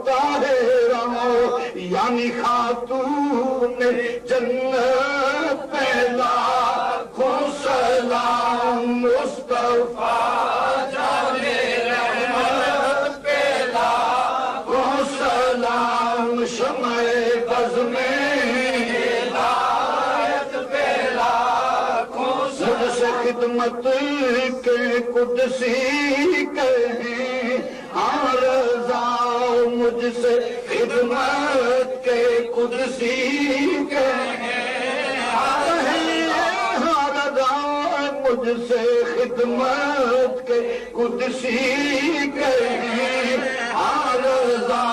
ताहिरा यानी खातून जन्नत पहला खो सलाम मुस्तफा जाने रहमत पहला खो सलाम शमए बज़ में हिदायत पहला खो मुझसे खिदमत के कुदसी कहें आरज़ा मुझसे खिदमत के कुदसी कहें आरज़ा मुझसे खिदमत के कुदसी कहें आरज़ा